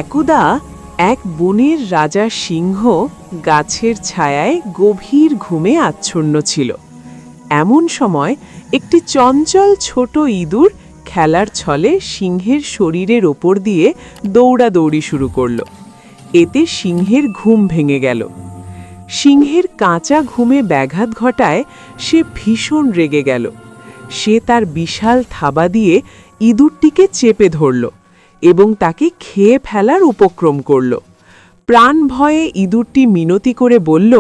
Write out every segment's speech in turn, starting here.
একদা এক বনের রাজা সিংহ গাছের ছায়ায় গভীর ঘুমে আচ্ছন্ন ছিল। এমন সময় একটি চঞ্চল ছোট ইঁদুর খেলার ছলে সিংহের শরীরের ওপর দিয়ে দৌড়াদৌড়ি শুরু করল। এতে সিংহের ঘুম ভেঙে গেল। সিংহের কাঁচা ঘুমে ব্যাঘাত ঘটায় সে ভীষণ রেগে গেল। সে তার বিশাল থাবা দিয়ে ইঁদুরটিকে চেপে ধরল এবং তাকে খেয়ে ফেলার উপক্রম করল। প্রাণ ভয়ে ইঁদুরটি মিনতি করে বলল,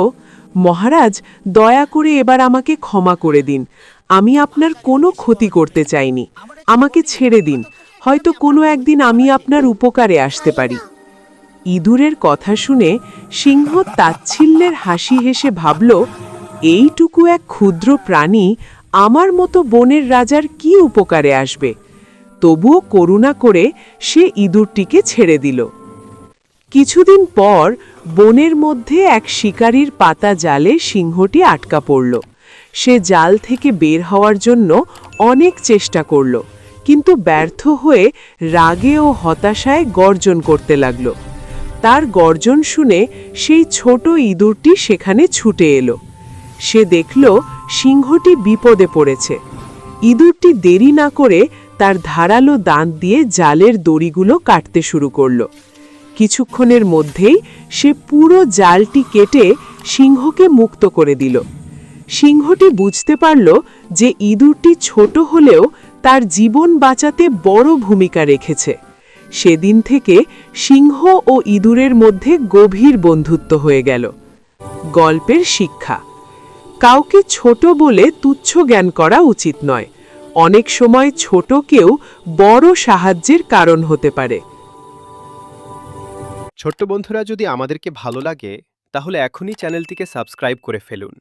মহারাজ, দয়া করে এবার আমাকে ক্ষমা করে দিন। আমি আপনার কোনো ক্ষতি করতে চাইনি। আমাকে ছেড়ে দিন, হয়তো কোনো একদিন আমি আপনার উপকারে আসতে পারি। ইঁদুরের কথা শুনে সিংহ তাচ্ছিল্যের হাসি হেসে ভাবল, এইটুকু এক ক্ষুদ্র প্রাণী আমার মতো বনের রাজার কি উপকারে আসবে। তবুও করুণা করে সে ইঁদুরটিকে ছেড়ে দিল। কিছুদিন পর বনের মধ্যে এক শিকারীর পাতা জালে সিংহটি আটকা পড়ল। সে জাল থেকে বের হওয়ার জন্য অনেক চেষ্টা করল, কিন্তু ব্যর্থ হয়ে রাগে ও হতাশায় গর্জন করতে লাগল। তার গর্জন শুনে সেই ছোট ইঁদুরটি সেখানে ছুটে এলো। সে দেখল সিংহটি বিপদে পড়েছে। ইঁদুরটি দেরি না করে তার ধারালো দাঁত দিয়ে জালের দড়িগুলো কাটতে শুরু করল। কিছুক্ষণের মধ্যেই সে পুরো জালটি কেটে সিংহকে মুক্ত করে দিল। সিংহটি বুঝতে পারল যে ইঁদুরটি ছোট হলেও তার জীবন বাঁচাতে বড় ভূমিকা রেখেছে। সেদিন থেকে সিংহ ও ইঁদুরের মধ্যে গভীর বন্ধুত্ব হয়ে গেল। গল্পের শিক্ষা: কাউকে ছোট বলে তুচ্ছ জ্ঞান করা উচিত নয়। অনেক সময় ছোট কেউ বড় সাহায্যের কারণ হতে পারে। ছোট্ট বন্ধুরা, যদি আমাদেরকে ভালো লাগে তাহলে এখনই চ্যানেলটিকে সাবস্ক্রাইব করে ফেলুন